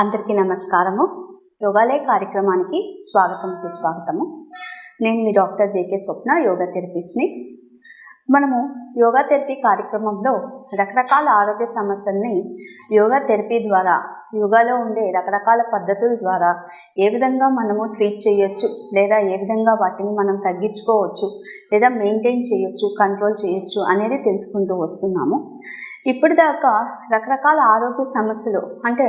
అందరికీ నమస్కారము. యోగాలయ కార్యక్రమానికి స్వాగతం సుస్వాగతము. నేను మీ డాక్టర్ జేకే స్వప్న, యోగా థెరపిస్ట్ని. మనము యోగా థెరపీ కార్యక్రమంలో రకరకాల ఆరోగ్య సమస్యల్ని యోగా థెరపీ ద్వారా, యోగాలో ఉండే రకరకాల పద్ధతుల ద్వారా ఏ విధంగా మనము ట్రీట్ చేయొచ్చు, లేదా ఏ విధంగా వాటిని మనం తగ్గించుకోవచ్చు, లేదా మెయింటైన్ చేయొచ్చు, కంట్రోల్ చేయొచ్చు అనేది తెలుసుకుంటూ వస్తున్నాము. ఇప్పటిదాకా రకరకాల ఆరోగ్య సమస్యలు అంటే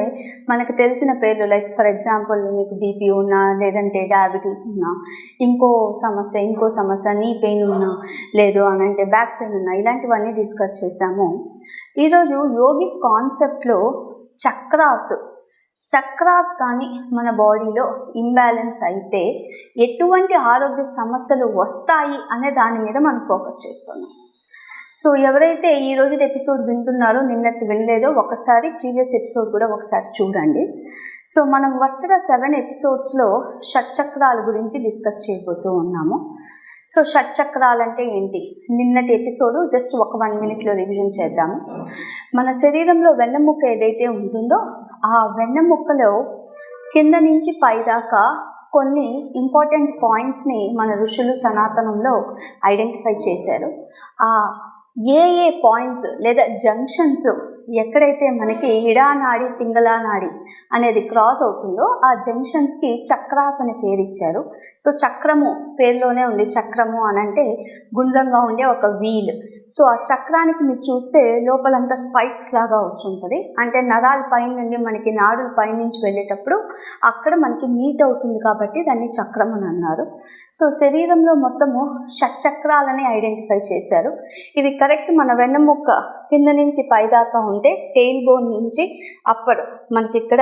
మనకు తెలిసిన పేర్లు, లైక్ ఫర్ ఎగ్జాంపుల్ మీకు బీపీ ఉన్నా, లేదంటే డయాబెటీస్ ఉన్నా, ఇంకో సమస్య నీ పెయిన్ ఉన్నా, లేదు అని అంటే బ్యాక్ పెయిన్ ఉన్నా, ఇలాంటివన్నీ డిస్కస్ చేశాము. ఈరోజు యోగిక్ కాన్సెప్ట్లో చక్రాస్ కానీ మన బాడీలో ఇంబ్యాలెన్స్ అయితే ఎటువంటి ఆరోగ్య సమస్యలు వస్తాయి అనే దాని మీద మనం ఫోకస్ చేస్తున్నాం. సో ఎవరైతే ఈరోజు ఎపిసోడ్ వింటున్నారో, నిన్నటి వినలేదో, ఒకసారి ప్రీవియస్ ఎపిసోడ్ కూడా ఒకసారి చూడండి. సో మనం వరుసగా 7 ఎపిసోడ్స్లో షట్చక్రాల గురించి డిస్కస్ చేయబోతూ ఉన్నాము. సో షట్చక్రాలు అంటే ఏంటి, నిన్నటి ఎపిసోడ్ జస్ట్ ఒక 1 minute రివిజన్ చేద్దాము. మన శరీరంలో వెన్నెముక్క ఏదైతే ఉంటుందో ఆ వెన్నెముక్కలో కింద నుంచి పైదాకా కొన్ని ఇంపార్టెంట్ పాయింట్స్ని మన ఋషులు సనాతనంలో ఐడెంటిఫై చేశారు. ఏ పాయింట్స్ లేదా జంక్షన్స్ ఎక్కడైతే మనకి ఇడానాడి పింగళానాడి అనేది క్రాస్ అవుతుందో ఆ జంక్షన్స్కి చక్రాస్ అనే పేరు ఇచ్చారు. సో చక్రము పేరులోనే ఉంది. చక్రము అని అంటే గుండ్రంగా ఉండే ఒక వీల్. సో ఆ చక్రానికి మీరు చూస్తే లోపలంతా స్పైక్స్ లాగా వచ్చి ఉంటుంది. అంటే నరాల పైన నుండి మనకి నాడుల పైనుంచి వెళ్ళేటప్పుడు అక్కడ మనకి మీట్ అవుతుంది కాబట్టి దాన్ని చక్రం అని అన్నారు. సో శరీరంలో మొత్తము షట్చక్రాలని ఐడెంటిఫై చేశారు. ఇవి కరెక్ట్ మన వెన్నెముక్క కింద నుంచి పైదాకా ఉంటే టెయిల్ బోన్ నుంచి అప్పడు మనకి ఇక్కడ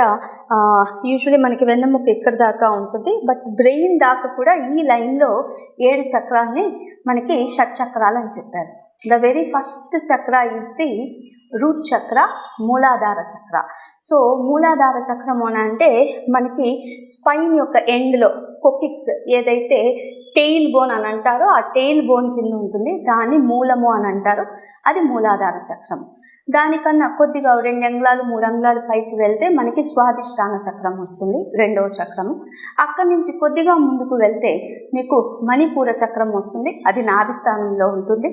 యూజువలీ మనకి వెన్నెముక్క ఇక్కడ దాకా ఉంటుంది. బట్ బ్రెయిన్ దాకా కూడా ఈ లైన్లో 7 చక్రాలని మనకి షట్చక్రాలు అని చెప్పారు. ద వెరీ ఫస్ట్ చక్ర ఈజ్ ది రూట్ చక్ర, మూలాధార చక్ర. సో మూలాధార చక్రం అని అంటే మనకి స్పైన్ యొక్క ఎండ్లో కొకిక్స్ ఏదైతే టెయిల్ బోన్ అని అంటారో ఆ టెయిల్ బోన్ కింద ఉంటుంది, దాన్ని మూలము అని అంటారు. అది మూలాధార చక్రం. దానికన్నా కొద్దిగా 2 అంగుళాలు 3 అంగుళాలు పైకి వెళ్తే మనకి స్వాదిష్టాన చక్రం వస్తుంది, 2వ చక్రము. అక్కడి నుంచి కొద్దిగా ముందుకు వెళ్తే మీకు మణిపూర చక్రం వస్తుంది, అది నాభిస్థానంలో ఉంటుంది.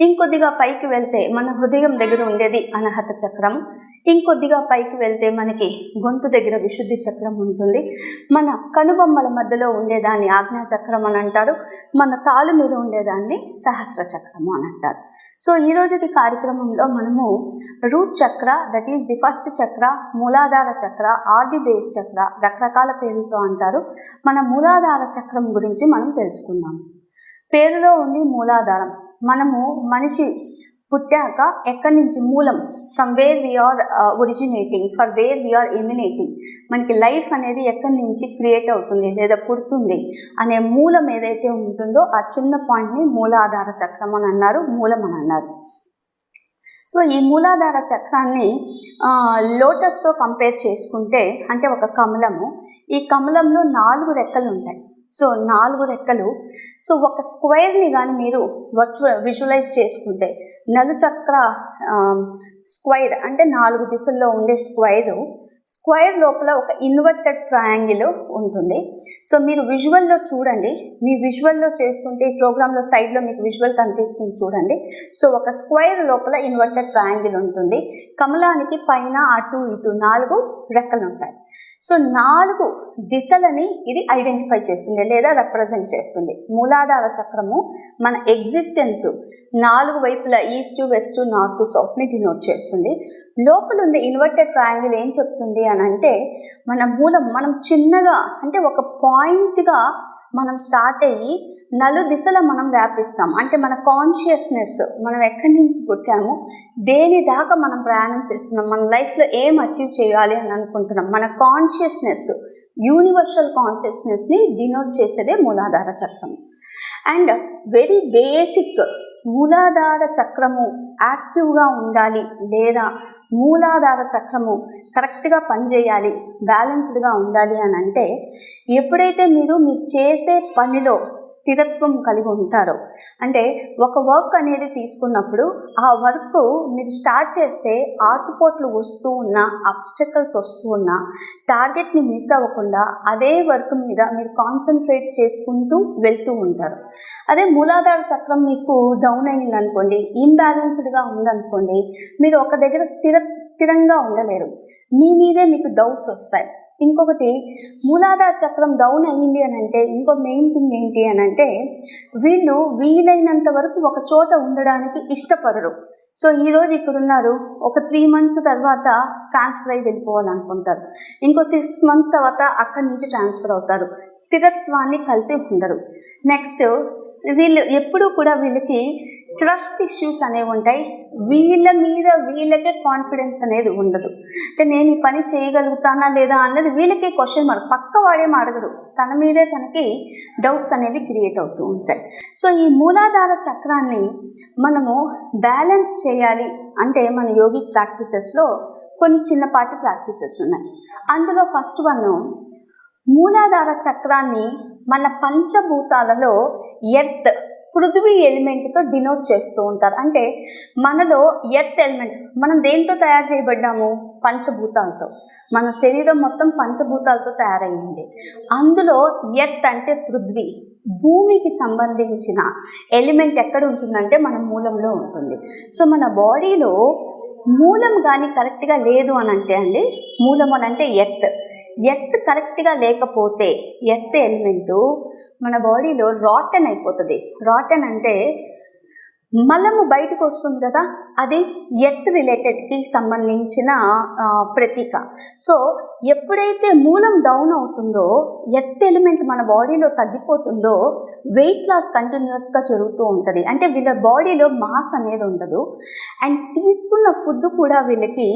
ఇంకొద్దిగా పైకి వెళ్తే మన హృదయం దగ్గర ఉండేది అనాహత చక్రము. ఇంకొద్దిగా పైకి వెళ్తే మనకి గొంతు దగ్గర విశుద్ధి చక్రం ఉంటుంది. మన కనుబొమ్మల మధ్యలో ఉండేదాన్ని ఆజ్ఞా చక్రం అని అంటారు. మన తాళు మీద ఉండేదాన్ని సహస్ర చక్రము అని అంటారు. సో ఈరోజుకి కార్యక్రమంలో మనము రూట్ చక్ర, దట్ ఈస్ ది ఫస్ట్ చక్ర, మూలాధార చక్ర ఆర్ ది బేస్ చక్ర, రకరకాల పేర్లతో అంటారు. మన మూలాధార చక్రం గురించి మనం తెలుసుకుందాం. పేరులో ఉంది మూలాధారం. మనము మనిషి పుట్టాక ఎక్కడి నుంచి మూలం, from where we're originating, for where we're emanating, మనకి లైఫ్ అనేది ఎక్కడి నుంచి క్రియేట్ అవుతుంది లేదా పుడుతుంది అనే మూలం ఏదైతే ఉంటుందో ఆ చిన్న పాయింట్ని మూలాధార చక్రం అని అన్నారు, మూలం అని అన్నారు. సో ఈ మూలాధార చక్రాన్ని లోటస్తో కంపేర్ చేసుకుంటే, అంటే ఒక కమలము, ఈ కమలంలో 4 రెక్కలు ఉంటాయి. సో 4 రెక్కలు. సో ఒక స్క్వేర్ని కానీ మీరు విజువలైజ్ చేసుకుంటే, నలుచక్ర స్క్వేర్ అంటే 4 దిశల్లో ఉండే స్క్వేర్ లోపల ఒక ఇన్వర్టెడ్ ట్రయాంగిల్ ఉంటుంది. సో మీరు విజువల్లో చూడండి, మీ విజువల్లో చేస్తుంటే ఈ ప్రోగ్రాంలో సైడ్లో మీకు విజువల్ కనిపిస్తుంది చూడండి. సో ఒక స్క్వేర్ లోపల ఇన్వర్టెడ్ ట్రయాంగిల్ ఉంటుంది. కమలానికి పైన అటు ఇటు 4 రెక్కలు ఉంటాయి. సో 4 దిశలని ఇది ఐడెంటిఫై చేస్తుంది లేదా రిప్రజెంట్ చేస్తుంది. మూలాధార చక్రము మన ఎగ్జిస్టెన్స్ 4 వైపులా ఈస్ట్, వెస్ట్, నార్త్, సౌత్ని డినోట్ చేస్తుంది. లోపల ఉండే ఇన్వర్టెడ్ ట్రయాంగిల్ ఏం చెప్తుంది అని అంటే, మన మూలం మనం చిన్నగా అంటే ఒక పాయింట్గా మనం స్టార్ట్ అయ్యి 4 దిశల మనం వ్యాపిస్తాం. అంటే మన కాన్షియస్నెస్, మనం ఎక్కడి నుంచి పుట్టాము, దేని దాకా మనం ప్రయాణం చేస్తున్నాం, మన లైఫ్లో ఏం అచీవ్ చేయాలి అని అనుకుంటున్నాం, మన కాన్షియస్నెస్, యూనివర్సల్ కాన్షియస్నెస్ని డినోట్ చేసేదే మూలాధార చక్రం. అండ్ వెరీ బేసిక్ మూలాధార చక్రము యాక్టివ్గా ఉండాలి లేదా మూలాధార చక్రము కరెక్ట్గా పనిచేయాలి, బ్యాలెన్స్డ్గా ఉండాలి అని అంటే ఎప్పుడైతే మీరు చేసే పనిలో స్థిరత్వం కలిగి ఉంటారో, అంటే ఒక వర్క్ అనేది తీసుకున్నప్పుడు ఆ వర్క్ మీరు స్టార్ట్ చేస్తే ఆటుపోట్లు వస్తూ ఉన్నా, అబ్స్టకల్స్ వస్తూ ఉన్నా టార్గెట్ని మిస్ అవ్వకుండా అదే వర్క్ మీద మీరు కాన్సన్ట్రేట్ చేసుకుంటూ వెళ్తూ ఉంటారు. అదే మూలాధార చక్రం మీకు డౌన్ అయిందనుకోండి, ఇంబ్యాలెన్స్డ్గా ఉందనుకోండి, మీరు ఒక దగ్గర స్థిరంగా ఉండలేరు, మీ మీదే మీకు డౌట్స్ వస్తాయి. ఇంకొకటి, మూలాధార చక్రం డౌన్ అయ్యింది అని అంటే ఇంకో మెయిన్ థింగ్ ఏంటి అని అంటే వీళ్ళు వీలైనంత వరకు ఒక చోట ఉండడానికి ఇష్టపడరు. సో ఈరోజు ఇక్కడ ఉన్నారు, ఒక 3 months తర్వాత ట్రాన్స్ఫర్ అయ్యి వెళ్ళిపోవాలనుకుంటారు, ఇంకో 6 months తర్వాత అక్కడి నుంచి ట్రాన్స్ఫర్ అవుతారు, స్థిరత్వాన్ని కలిసి ఉండరు. నెక్స్ట్, వీళ్ళు ఎప్పుడూ కూడా వీళ్ళకి ట్రస్ట్ ఇష్యూస్ అనేవి ఉంటాయి, వీళ్ళ మీద వీళ్ళకే కాన్ఫిడెన్స్ అనేది ఉండదు. అంటే నేను ఈ పని చేయగలుగుతానా లేదా అన్నది వీళ్ళకే క్వశ్చన్ మార్క్, పక్క వాడేం అడగడు, తన మీదే తనకి డౌట్స్ అనేవి క్రియేట్ అవుతూ ఉంటాయి. సో ఈ మూలాధార చక్రాన్ని మనము బ్యాలెన్స్ చేయాలి అంటే మన యోగిక్ ప్రాక్టీసెస్లో కొన్ని చిన్నపాటి ప్రాక్టీసెస్ ఉన్నాయి. అందులో ఫస్ట్ వన్, మూలాధార చక్రాన్ని మన పంచభూతాలలో ఎర్త్, పృథ్వీ ఎలిమెంట్తో డినోట్ చేస్తూ ఉంటారు. అంటే మనలో ఎర్త్ ఎలిమెంట్, మనం దేంతో తయారు చేయబడ్డాము? పంచభూతాలతో. మన శరీరం మొత్తం పంచభూతాలతో తయారయ్యింది. అందులో ఎర్త్ అంటే పృథ్వీ, భూమికి సంబంధించిన ఎలిమెంట్ ఎక్కడ ఉంటుందంటే మన మూలంలో ఉంటుంది. సో మన బాడీలో మూలం కానీ కరెక్ట్గా లేదు అని అంటే అండి, మూలం అని అంటే ఎర్త్ కరెక్ట్గా లేకపోతే ఎర్త్ ఎలిమెంటు మన బాడీలో రాటన్ అయిపోతుంది. రాటన్ అంటే మలము బయటకు వస్తుంది కదా, అది ఎర్త్ రిలేటెడ్కి సంబంధించిన ప్రతీక. సో ఎప్పుడైతే మూలం డౌన్ అవుతుందో, ఎర్త్ ఎలిమెంట్ మన బాడీలో తగ్గిపోతుందో వెయిట్ లాస్ కంటిన్యూస్గా జరుగుతూ ఉంటుంది. అంటే వీళ్ళ బాడీలో మాస్ అనేది ఉండదు, అండ్ తీసుకున్న ఫుడ్ కూడా వీళ్ళకి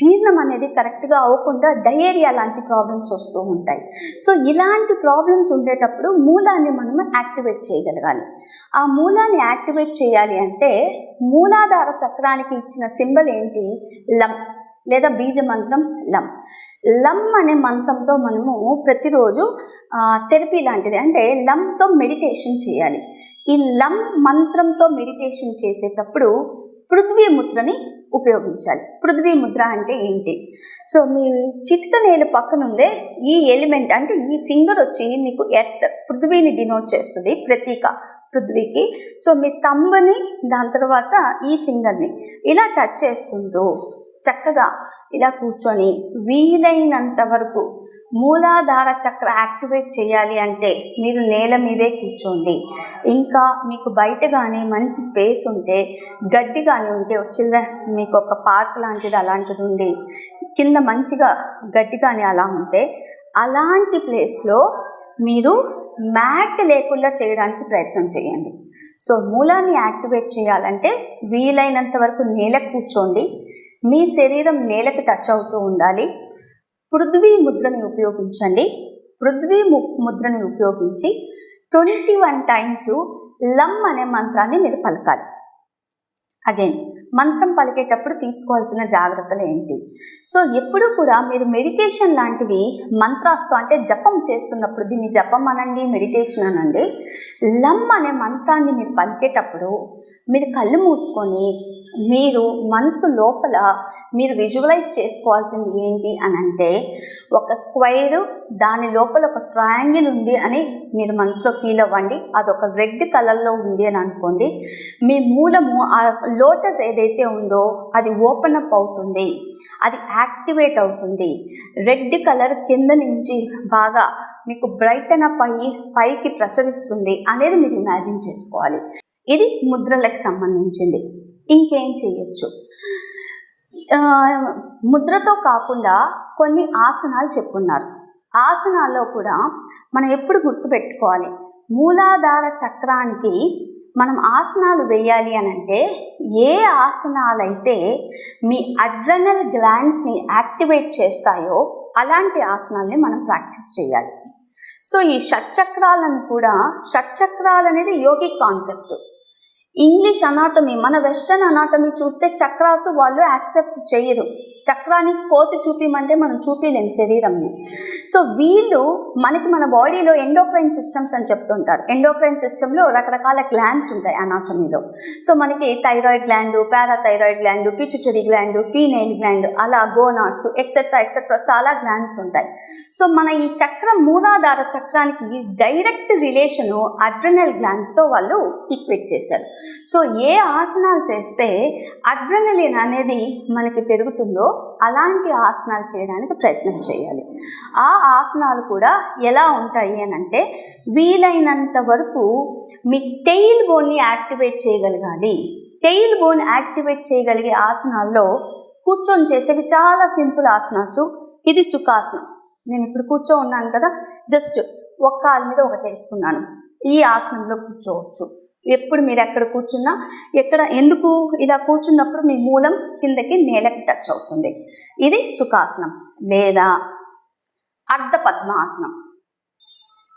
జీర్ణం అనేది కరెక్ట్గా అవ్వకుండా డయేరియా లాంటి ప్రాబ్లమ్స్ వస్తూ ఉంటాయి. సో ఇలాంటి ప్రాబ్లమ్స్ ఉండేటప్పుడు మూలాన్ని మనము యాక్టివేట్ చేయగలగాలి. ఆ మూలాన్ని యాక్టివేట్ చేయాలి అంటే మూలాధార చక్రానికి ఇచ్చిన సింబల్ ఏంటి? లం లేదా బీజ మంత్రం లం. లం అనే మంత్రంతో మనము ప్రతిరోజు థెరపీ లాంటిది, అంటే లంతో మెడిటేషన్ చేయాలి. ఈ లం మంత్రంతో మెడిటేషన్ చేసేటప్పుడు పృథ్వీ ముద్రని ఉపయోగించాలి. పృథ్వీ ముద్ర అంటే ఏంటి? సో మీ చిటికనేలు పక్కనుందే ఈ ఎలిమెంట్, అంటే ఈ ఫింగర్ వచ్చి మీకు ఎర్త్, పృథ్వీని డినోట్ చేస్తుంది, ప్రతీక పృథ్వీకి. సో మీ తంబని, దాని తర్వాత ఈ ఫింగర్ని ఇలా టచ్ చేసుకుంటూ చక్కగా ఇలా కూర్చొని వీలైనంత వరకు మూలాధార చక్ర యాక్టివేట్ చేయాలి అంటే మీరు నేల మీదే కూర్చోండి. ఇంకా మీకు బయట కానీ మంచి స్పేస్ ఉంటే, గడ్డి కానీ ఉంటే, మీకు ఒక పార్క్ లాంటిది అలాంటిది ఉండి కింద మంచిగా గడ్డి కానీ అలా ఉంటే అలాంటి ప్లేస్లో మీరు మ్యాట్ లేకుండా చేయడానికి ప్రయత్నం చేయండి. సో మూలాన్ని యాక్టివేట్ చేయాలంటే వీలైనంత వరకు నేలకు కూర్చోండి, మీ శరీరం నేలకు టచ్ అవుతూ ఉండాలి. పృథ్వీ ముద్రని ఉపయోగించండి. పృథ్వీ ముద్రని ఉపయోగించి 21 times లం అనే మంత్రాన్ని మీరు పలకాలి. అగైన్ మంత్రం పలికేటప్పుడు తీసుకోవాల్సిన జాగ్రత్తలు ఏంటి? సో ఎప్పుడు కూడా మీరు మెడిటేషన్ లాంటివి మంత్రాస్తో, అంటే జపం చేస్తున్నప్పుడు, దీన్ని జపం అనండి, మెడిటేషన్ అనండి, లం అనే మంత్రాన్ని మీరు పలికేటప్పుడు మీరు కళ్ళు మూసుకొని మీరు మనసు లోపల మీరు విజువలైజ్ చేసుకోవాల్సింది ఏంటి అని అంటే, ఒక స్క్వైర్, దాని లోపల ఒక ట్రయాంగిల్ ఉంది అని మీరు మనసులో ఫీల్ అవ్వండి. అదొక రెడ్ కలర్లో ఉంది అని అనుకోండి. మీ మూలము, ఆ లోటస్ ఏదైతే ఉందో అది ఓపెన్ అప్ అవుతుంది, అది యాక్టివేట్ అవుతుంది. రెడ్ కలర్ కింద నుంచి బాగా మీకు బ్రైటన్ అప్ అయ్యి పైకి ప్రసరిస్తుంది అనేది మీరు ఇమాజిన్ చేసుకోవాలి. ఇది ముద్రలకు సంబంధించింది. ఇంకేం చేయొచ్చు? ముద్రతో కాకుండా కొన్ని ఆసనాలు చెప్పున్నారు. ఆసనాల్లో కూడా మనం ఎప్పుడు గుర్తుపెట్టుకోవాలి, మూలాధార చక్రానికి మనం ఆసనాలు వేయాలి అని అంటే ఏ ఆసనాలైతే మీ అడ్రినల్ గ్లాండ్స్ని యాక్టివేట్ చేస్తాయో అలాంటి ఆసనాలని మనం ప్రాక్టీస్ చేయాలి. సో ఈ షట్చక్రాలను కూడా, షట్చక్రాలు అనేది యోగిక్ కాన్సెప్ట్. ఇంగ్లీష్ అనాటమీ, మన వెస్టర్న్ అనాటమీ చూస్తే చక్రాసు వాళ్ళు యాక్సెప్ట్ చేయరు. చక్రాన్ని కోసి చూపిమంటే మనం చూపించలేము శరీరంని. సో వీళ్ళు మనకి మన బాడీలో ఎండోక్రైన్ సిస్టమ్స్ అని చెప్తుంటారు. ఎండోక్రైన్ సిస్టంలో రకరకాల గ్లాండ్స్ ఉంటాయి అనాటమీలో. సో మనకి thyroid gland, parathyroid gland, pituitary gland, penile gland, అలా గోనాడ్స్ ఎక్సెట్రా చాలా గ్లాండ్స్ ఉంటాయి. సో మన ఈ చక్రం మూలాధార చక్రానికి డైరెక్ట్ రిలేషను అడ్రినల్ గ్లాండ్స్తో వాళ్ళు ఈక్వేట్ చేశారు. సో ఏ ఆసనాలు చేస్తే అడ్రినలిన్ అనేది మనకి పెరుగుతుందో అలాంటి ఆసనాలు చేయడానికి ప్రయత్నం చేయాలి. ఆ ఆసనాలు కూడా ఎలా ఉంటాయి అని అంటే, వీలైనంత వరకు మీ టెయిల్ బోన్ని యాక్టివేట్ చేయగలగాలి. టెయిల్ బోన్ యాక్టివేట్ చేయగలిగే ఆసనాల్లో కూర్చొని చేసేవి చాలా సింపుల్ ఆసనాసు. ఇది సుఖాసనం. నేను ఇప్పుడు ఉన్నాను కదా, జస్ట్ ఒక కాలు మీద ఒకటి వేసుకున్నాను. ఈ ఆసనంలో కూర్చోవచ్చు. ఎప్పుడు మీరు ఎక్కడ కూర్చున్నా, ఎందుకు ఇలా కూర్చున్నప్పుడు మీ మూలం కిందకి నేలకి టచ్ అవుతుంది. ఇది సుఖాసనం. లేదా అర్ధ పద్మాసనం,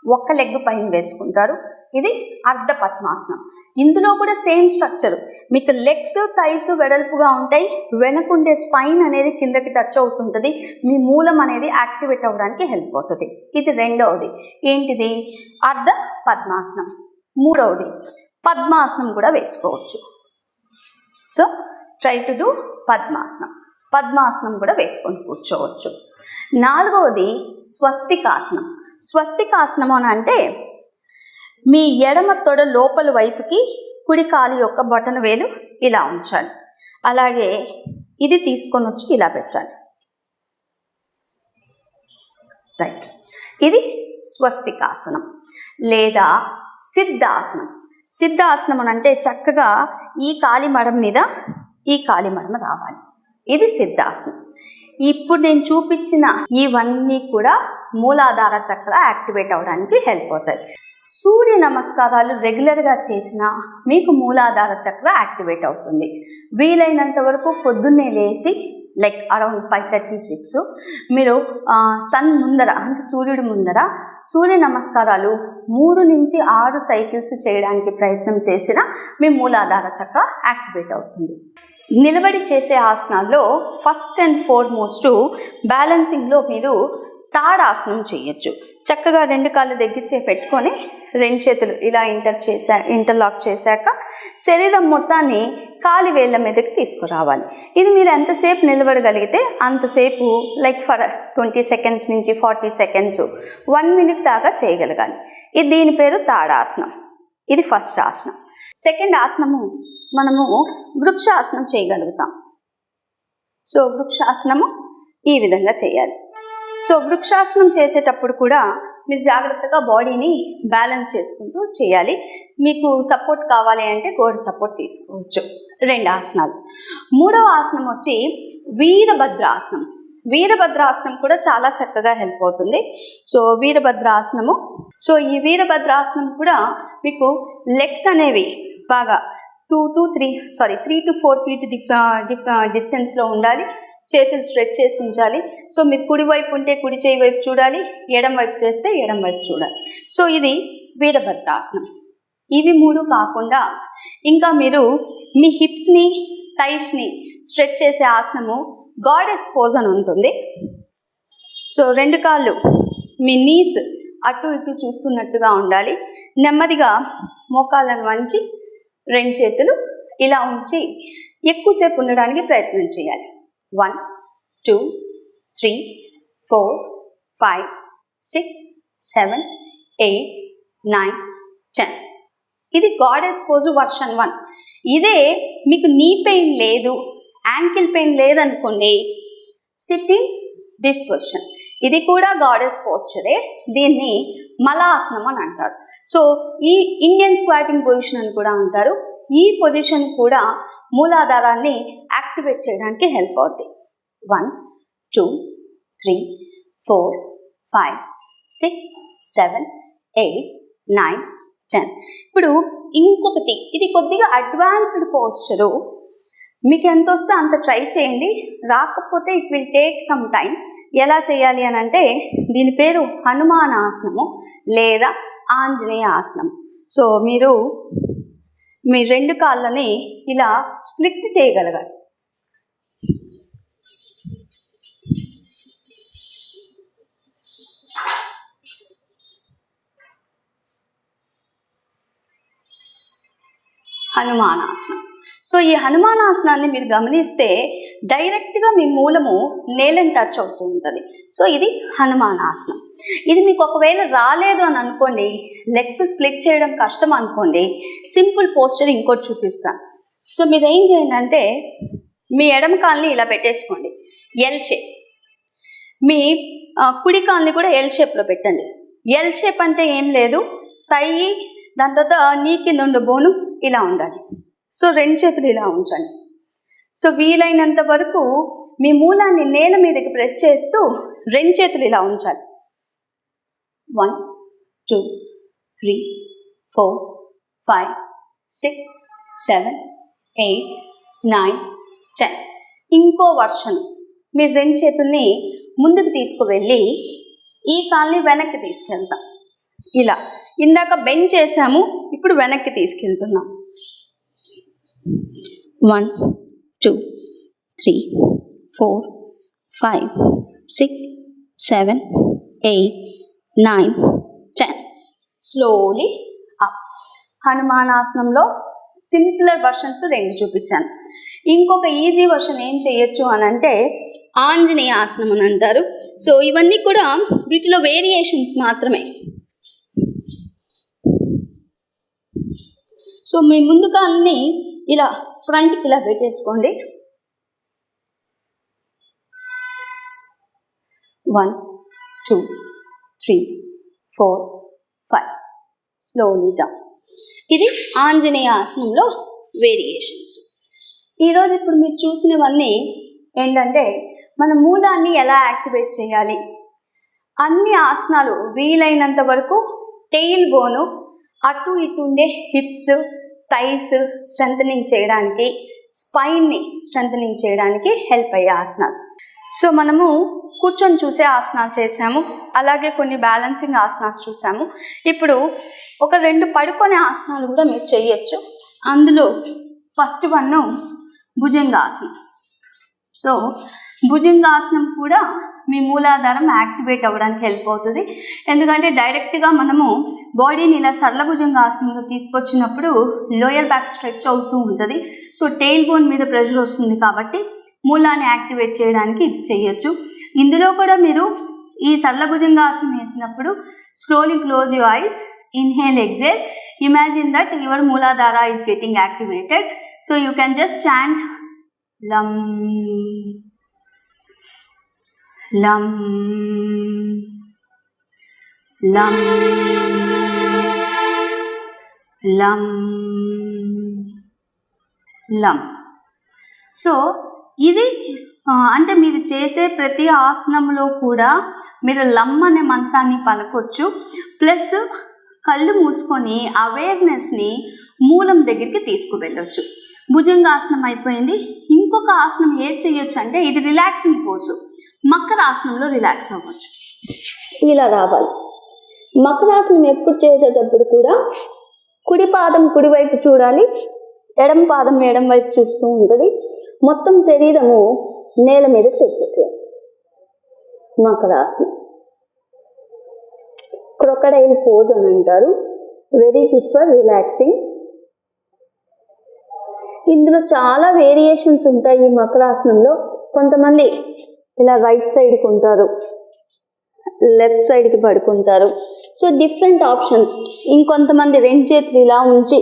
ఒక్క లెగ్ పైన వేసుకుంటారు. ఇది అర్ధ పద్మాసనం. ఇందులో కూడా సేమ్ స్ట్రక్చర్. మీకు లెగ్స్ థైస్ వెడల్పుగా ఉంటాయి, వెనకుండే స్పైన్ అనేది కిందకి టచ్ అవుతుంటుంది. మీ మూలం అనేది యాక్టివేట్ అవ్వడానికి హెల్ప్ అవుతుంది. ఇది రెండవది. ఏంటిది? అర్ధ పద్మాసనం. మూడవది పద్మాసనం కూడా వేసుకోవచ్చు. సో ట్రై టు డూ పద్మాసనం. పద్మాసనం కూడా వేసుకొని కూర్చోవచ్చు. నాలుగవది స్వస్తికాసనం. స్వస్తికాసనం అని అంటే మీ ఎడమ తొడ లోపల వైపుకి కుడి కాలు యొక్క బొటన వేలు ఇలా ఉంచాలి. అలాగే ఇది తీసుకొని వచ్చి ఇలా పెట్టాలి. రైట్. ఇది స్వస్తికాసనం. లేదా సిద్ధాసనం. సిద్ధాసనం అని అంటే చక్కగా ఈ కాలి మడం మీద ఈ కాలి మడమ రావాలి. ఇది సిద్ధాసనం. ఇప్పుడు నేను చూపించిన ఇవన్నీ కూడా మూలాధార చక్ర యాక్టివేట్ అవ్వడానికి హెల్ప్ అవుతాయి. సూర్య నమస్కారాలు రెగ్యులర్గా చేసినా మీకు మూలాధార చక్ర యాక్టివేట్ అవుతుంది. వీలైనంత వరకు పొద్దున్నే లేచి లైక్ అరౌండ్ 5:36 మీరు సన్ ముందర అంటే సూర్యుడి ముందర సూర్య నమస్కారాలు 3 నుంచి 6 సైకిల్స్ చేయడానికి ప్రయత్నం చేసినా మీ మూలాధార చక్ర యాక్టివేట్ అవుతుంది. నిలబడి చేసే ఆసనాల్లో ఫస్ట్ అండ్ ఫార్మోస్ట్ బ్యాలెన్సింగ్లో మీరు తాడాసనం చేయొచ్చు. చక్కగా 2 కాళ్ళు దగ్గర పెట్టుకొని 2 చేతులు ఇలా ఇంటర్లాక్ చేశాక శరీరం మొత్తాన్ని కాలి వేళ్ళ మీదకి తీసుకురావాలి. ఇది మీరు ఎంతసేపు నిలబడగలిగితే అంతసేపు లైక్ ఫర్ 20 సెకండ్స్ నుంచి 40 సెకండ్స్ 1 మినిట్ దాకా చేయగలగాలి. దీని పేరు తాడాసనం. ఇది ఫస్ట్ ఆసనం. సెకండ్ ఆసనము మనము వృక్షాసనం చేయగలుగుతాం. సో వృక్షాసనము ఈ విధంగా చేయాలి. సో వృక్షాసనం చేసేటప్పుడు కూడా మీరు జాగ్రత్తగా బాడీని బ్యాలెన్స్ చేసుకుంటూ చేయాలి. మీకు సపోర్ట్ కావాలి అంటే గోడ సపోర్ట్ తీసుకోవచ్చు. 2 ఆసనాలు. మూడవ ఆసనం వచ్చి వీరభద్రాసనం. వీరభద్రాసనం కూడా చాలా చక్కగా హెల్ప్ అవుతుంది. సో వీరభద్రాసనము. సో ఈ వీరభద్రాసనం కూడా మీకు లెగ్స్ అనేవి బాగా 3 to 4 feet డిస్టెన్స్లో ఉండాలి. చేతులు స్ట్రెచ్ చేసి ఉంచాలి. సో మీరు కుడి వైపు ఉంటే కుడి చేయి వైపు చూడాలి, ఎడం వైపు చేస్తే ఎడం వైపు చూడాలి. సో ఇది వీరభద్రాసనం. ఇవి 3 కాకుండా ఇంకా మీరు మీ హిప్స్ని థైస్ని స్ట్రెచ్ చేసే ఆసనము గాడెస్ పోజ్ అని ఉంటుంది. సో 2 కాళ్ళు మీ నీస్ అటు ఇటు చూస్తున్నట్టుగా ఉండాలి. నెమ్మదిగా మోకాళ్ళను వంచి 2 చేతులు ఇలా ఉంచి ఎక్కువసేపు ఉండడానికి ప్రయత్నం చేయాలి. 1 2 3 4 5 6 7 8 9 10. ఇది గాడెస్ పోజు వర్షన్ 1. ఇదే మీకు నీ పెయిన్ లేదు, యాంకిల్ పెయిన్ లేదనుకోండి, సిట్ ఇన్ దిస్ పొజిషన్. ఇది కూడా గాడెస్ పోస్చరే. దీన్ని మలాసనం అని అంటారు. సో ఈ ఇండియన్ స్క్వాటింగ్ పొజిషన్ అని కూడా అంటారు. ఈ పొజిషన్ కూడా మూలాధారాన్ని యాక్టివేట్ చేయడానికి హెల్ప్ అవుతుంది. 1 2 3 4 5 6 7 8 9 10. ఇప్పుడు ఇంకొకటి, ఇది కొద్దిగా అడ్వాన్స్డ్ పోస్చరు. మీకు ఎంత వస్తే అంత ట్రై చేయండి. రాకపోతే it will take some time. ఎలా చేయాలి అని అంటే దీని పేరు హనుమానాసనము లేదా ఆంజనేయ ఆసనం. సో మీరు మీ 2 కాళ్ళని ఇలా స్ప్లిట్ చేయగలగాలి. హనుమానాసనం. సో ఈ హనుమానాసనాన్ని మీరు గమనిస్తే డైరెక్ట్గా మీ మూలము నేలని టచ్ అవుతూ ఉంటుంది. సో ఇది హనుమానాసనం. ఇది మీకు ఒకవేళ రాలేదు అని అనుకోండి, లెగ్స్ స్ప్లిట్ చేయడం కష్టం అనుకోండి, సింపుల్ పోస్చర్ ఇంకోటి చూపిస్తాను. సో మీరు ఏం చేయండి అంటే మీ ఎడమ కాల్ని ఇలా పెట్టేసుకోండి, ఎల్ షేప్. మీ కుడి కాల్ని కూడా ఎల్ షేప్లో పెట్టండి. ఎల్ షేప్ అంటే ఏం లేదు, తై దాని తర్వాత నీ కింద ఉండే బోను ఇలా ఉండాలి. సో 2 చేతులు ఇలా ఉంచండి. సో వీలైనంత వరకు మీ మూలాన్ని నేల మీదకి ప్రెస్ చేస్తూ 2 చేతులు ఇలా ఉంచాలి. 1 2 3 4 5 6 7 8 9 10. ఇంకో వర్షన్, మీరు 2 చేతుల్ని ముందుకు తీసుకువెళ్ళి ఈ కాల్ని వెనక్కి తీసుకెళ్తాం. ఇలా ఇందాక బెండ్ చేసాము, ఇప్పుడు వెనక్కి తీసుకెళ్తున్నాం. 1 2 3 4 5 6 7 8 9 10. Slowly up. హనుమానాసనంలో సింప్లర్ వర్షన్స్ 2 చూపించాను. ఇంకొక ఈజీ వర్షన్ ఏం చేయొచ్చు అని అంటే ఆంజనేయ ఆసనం అని అంటారు. సో ఇవన్నీ కూడా వీటిలో వేరియేషన్స్ మాత్రమే. సో మీ ముందు కాల్ని ఇలా ఫ్రంట్కి ఇలా పెట్టేసుకోండి. 1 2 3 4 5. Slowly down. ఇది ఆంజనేయ ఆసనంలో వేరియేషన్స్. ఈరోజు ఇప్పుడు మీరు చూసినవన్నీ ఏంటంటే మన మూలాన్ని ఎలా యాక్టివేట్ చేయాలి. అన్ని ఆసనాలు వీలైనంత వరకు టెయిల్ బోను, అటు ఇటు ఉండే హిప్స్, థైస్ స్ట్రెంథనింగ్ చేయడానికి, స్పైన్ని స్ట్రెంథనింగ్ చేయడానికి హెల్ప్ అయ్యే ఆసనాలు. సో మనము కూర్చొని చూసే ఆసనాలు చేసాము, అలాగే కొన్ని బ్యాలెన్సింగ్ ఆసనాలు చూసాము. ఇప్పుడు ఒక 2 పడుకునే ఆసనాలు కూడా మీరు చేయొచ్చు. అందులో first one bhujangasana. So bhujangasana కూడా మీ మూలాధారం యాక్టివేట్ అవ్వడానికి హెల్ప్ అవుతుంది. ఎందుకంటే డైరెక్ట్గా మనము బాడీని ఇలా సరళ భుజంగాసనంలో తీసుకొచ్చినప్పుడు లోయర్ బ్యాక్ స్ట్రెచ్ అవుతూ ఉంటుంది. సో టెయిల్ బోన్ మీద ప్రెషర్ వస్తుంది కాబట్టి మూలాన్ని యాక్టివేట్ చేయడానికి ఇది చేయొచ్చు. ఇందులో కూడా మీరు ఈ సరళ భుజంగాసనం వేసినప్పుడు slowly close your eyes, inhale exhale, imagine that your muladhara is getting activated. So you can just chant లం లం లం లం లం. సో ఇది అంటే మీరు చేసే ప్రతి ఆసనంలో కూడా మీరు లమ్ అనే మంత్రాన్ని పలకొచ్చు. ప్లస్ కళ్ళు మూసుకొని అవేర్నెస్ని మూలం దగ్గరికి తీసుకువెళ్ళొచ్చు. భుజంగాసనం అయిపోయింది. ఇంకొక ఆసనం ఏది చేయొచ్చు అంటే ఇది రిలాక్సింగ్ పోజు. మకరాసనంలో రిలాక్స్ అవ్వచ్చు. ఇలా రావాలి. మకరాసనం ఎప్పుడు చేసేటప్పుడు కూడా కుడి పాదం కుడివైపు చూడాలి, ఎడమ పాదం ఎడమ వైపు చూస్తూ ఉంటుంది. మొత్తం శరీరము నేల మీద తెచ్చేసేయాలి. మకరాసనం క్రొకడైల్ పోజ్ అని అంటారు. Very good for relaxing. ఇందులో చాలా వేరియేషన్స్ ఉంటాయి. ఈ మకరాసనంలో కొంతమంది ఇలా రైట్ సైడ్కి ఉంటారు, లెఫ్ట్ సైడ్కి పడుకుంటారు. So different options. ఇంకొంతమంది 2 చేతులు ఇలా ఉంచి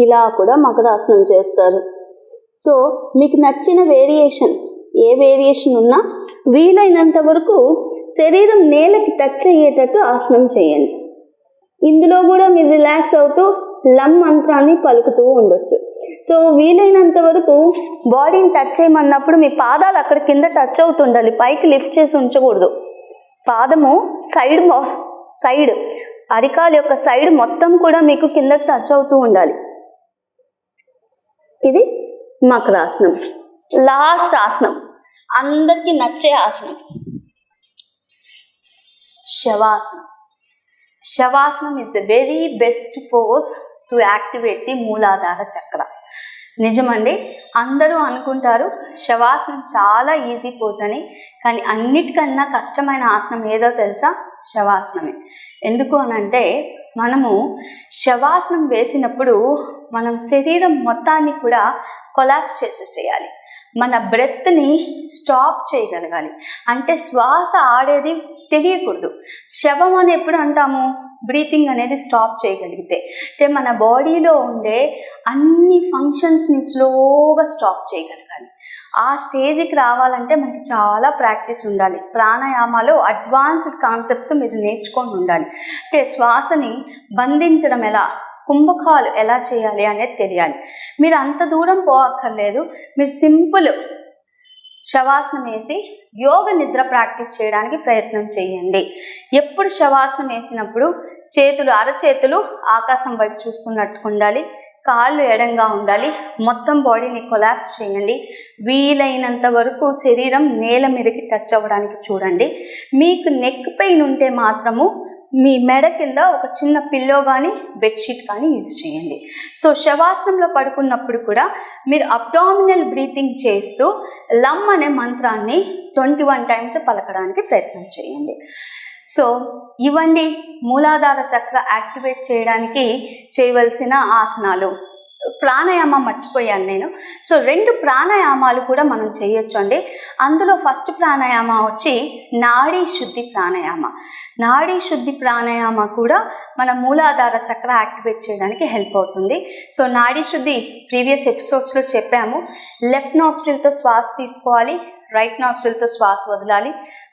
ఇలా కూడా మకరాసనం చేస్తారు. సో మీకు నచ్చిన వేరియేషన్, ఏ వేరియేషన్ ఉన్నా వీలైనంత వరకు శరీరం నేలకి టచ్ అయ్యేటట్టు ఆసనం చేయండి. ఇందులో కూడా మీరు రిలాక్స్ అవుతూ లం మంత్రాన్ని పలుకుతూ ఉండొచ్చు. సో వీలైనంత వరకు బాడీని టచ్ చేయమన్నప్పుడు మీ పాదాలు అక్కడ కింద టచ్ అవుతుండాలి, పైకి లిఫ్ట్ చేసి ఉంచకూడదు. పాదము సైడ్ అరికాలు యొక్క సైడ్ మొత్తం కూడా మీకు కిందకి టచ్ అవుతూ ఉండాలి. ఇది మకరాసనం. లాస్ట్ ఆసనం, అందరికీ నచ్చే ఆసనం, శవాసనం. శవాసనం is the very best pose to activate the మూలాధార చక్ర. నిజమండి, అందరూ అనుకుంటారు శవాసనం చాలా ఈజీ పోజ్ అని, కానీ అన్నిటికన్నా కష్టమైన ఆసనం ఏదో తెలుసా? శవాసనమే. ఎందుకు అనంటే మనము శవాసనం వేసినప్పుడు మనం శరీరం మొత్తాన్ని కూడా కొలాప్స్ చేసేసేయాలి. మన బ్రెత్ని స్టాప్ చేయగలగాలి. అంటే శ్వాస ఆడేది తెలియకూడదు. శవం అని ఎప్పుడు అంటాము? బ్రీతింగ్ అనేది స్టాప్ చేయగలిగితే. అంటే మన బాడీలో ఉండే అన్ని ఫంక్షన్స్ని స్లోగా స్టాప్ చేయగలగాలి. ఆ స్టేజ్కి రావాలంటే మనకి చాలా ప్రాక్టీస్ ఉండాలి. ప్రాణాయామాలు అడ్వాన్స్డ్ కాన్సెప్ట్స్ మీరు నేర్చుకొని ఉండాలి. అంటే శ్వాసని బంధించడం ఎలా, కుంభకాలు ఎలా చేయాలి అనేది తెలియాలి. మీరు అంత దూరం పోవక్కర్లేదు. మీరు సింపుల్ శవాసనం వేసి యోగ నిద్ర ప్రాక్టీస్ చేయడానికి ప్రయత్నం చేయండి. ఎప్పుడు శవాసనం వేసినప్పుడు చేతులు, అరచేతులు ఆకాశం వైపు చూస్తున్నట్టు ఉండాలి. కాళ్ళు ఎడంగా ఉండాలి. మొత్తం బాడీని కొలాప్స్ చేయండి. వీలైనంత వరకు శరీరం నేల మీదకి టచ్ అవ్వడానికి చూడండి. మీకు నెక్ పెయిన్ ఉంటే మాత్రము మీ మెడ కింద ఒక చిన్న పిల్లో కానీ బెడ్షీట్ కానీ యూజ్ చేయండి. సో శవాసనంలో పడుకున్నప్పుడు కూడా మీరు అబ్డామినల్ బ్రీతింగ్ చేస్తూ లమ్ అనే మంత్రాన్ని 21 టైమ్స్ పలకడానికి ప్రయత్నం చేయండి. సో ఇవన్నీ మూలాధార చక్ర యాక్టివేట్ చేయడానికి చేయవలసిన ఆసనాలు. ప్రాణాయామం మర్చిపోయాను నేను. సో 2 ప్రాణాయామాలు కూడా మనం చేయొచ్చు అండి. అందులో ఫస్ట్ ప్రాణాయామ వచ్చి నాడీ శుద్ధి ప్రాణాయామ. నాడీ శుద్ధి ప్రాణాయామ కూడా మన మూలాధార చక్ర యాక్టివేట్ చేయడానికి హెల్ప్ అవుతుంది. సో నాడీ శుద్ధి ప్రీవియస్ ఎపిసోడ్స్లో చెప్పాము. లెఫ్ట్ నాస్ట్రిల్తో శ్వాస తీసుకోవాలి, రైట్ నాస్ట్రిల్తో శ్వాస వదలాలి.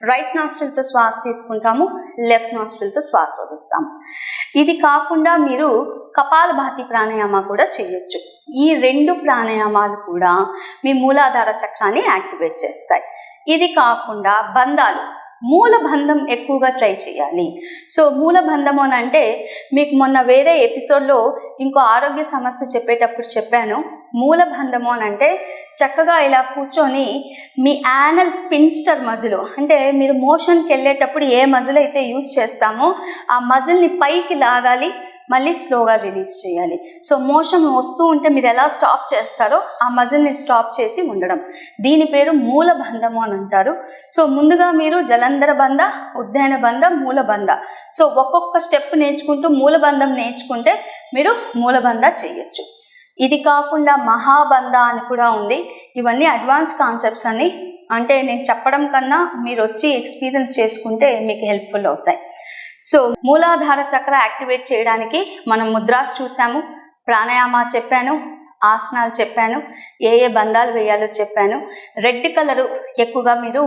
రైట్ నాస్ట్రిల్తో శ్వాస తీసుకుంటాము, లెఫ్ట్ నాస్ట్రిల్తో శ్వాస వదులుతాము. ఇది కాకుండా మీరు కపాలభాతి ప్రాణాయామ కూడా చేయొచ్చు. ఈ 2 ప్రాణాయామాలు కూడా మీ మూలాధార చక్రాన్ని యాక్టివేట్ చేస్తాయి. ఇది కాకుండా బంధాలు, మూలబంధం ఎక్కువగా ట్రై చేయాలి. సో మూలబంధం అని అంటే మీకు మొన్న వేరే ఎపిసోడ్లో ఇంకో ఆరోగ్య సమస్య చెప్పేటప్పుడు చెప్పాను. మూలబంధము అని అంటే చక్కగా ఇలా కూర్చొని మీ యానల్ స్పిన్స్టర్ మజిల్, అంటే మీరు మోషన్కి వెళ్ళేటప్పుడు ఏ మజిల్ అయితే యూజ్ చేస్తామో ఆ మజిల్ని పైకి లాగాలి, మళ్ళీ స్లోగా రిలీజ్ చేయాలి. సో మోషన్ వస్తూ ఉంటే మీరు ఎలా స్టాప్ చేస్తారో ఆ మజిల్ని స్టాప్ చేసి ఉండడం, దీని పేరు మూలబంధము అని అంటారు. సో ముందుగా మీరు జలంధర బంధ, ఉద్యాన బంధ, మూలబంధ. సో ఒక్కొక్క స్టెప్ నేర్చుకుంటూ మూలబంధం నేర్చుకుంటే మీరు మూలబంధ చేయొచ్చు. ఇది కాకుండా మహాబంధ అని కూడా ఉంది. ఇవన్నీ అడ్వాన్స్ కాన్సెప్ట్స్ అని, అంటే నేను చెప్పడం కన్నా మీరు వచ్చి ఎక్స్పీరియన్స్ చేసుకుంటే మీకు హెల్ప్ఫుల్ అవుతాయి. సో మూలాధార చక్ర యాక్టివేట్ చేయడానికి మనం ముద్రాస్ చూసాము, ప్రాణాయామ చెప్పాను, ఆసనాలు చెప్పాను, ఏ బంధాలు వేయాలో చెప్పాను. రెడ్ కలరు ఎక్కువగా మీరు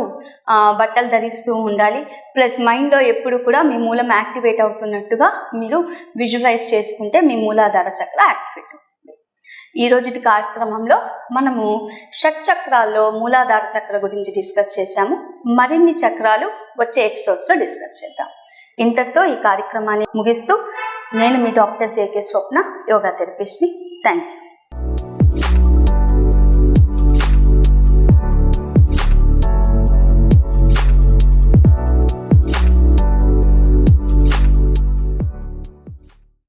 బట్టలు ధరిస్తూ ఉండాలి. ప్లస్ మైండ్లో ఎప్పుడు కూడా మీ మూలం యాక్టివేట్ అవుతున్నట్టుగా మీరు విజువలైజ్ చేసుకుంటే మీ మూలాధార చక్ర యాక్టివేట్ అవుతుంది. ఈ రోజుటి కార్యక్రమంలో మనము షట్చక్రాల్లో మూలాధార చక్ర గురించి డిస్కస్ చేశాము. మరిన్ని చక్రాలు వచ్చే ఎపిసోడ్స్లో డిస్కస్ చేద్దాం. ఇంతటితో ఈ కార్యక్రమాన్ని ముగిస్తూ నేను మీ డాక్టర్ జేకే స్వప్న, యోగా థెరపిస్ట్ని. Thank you.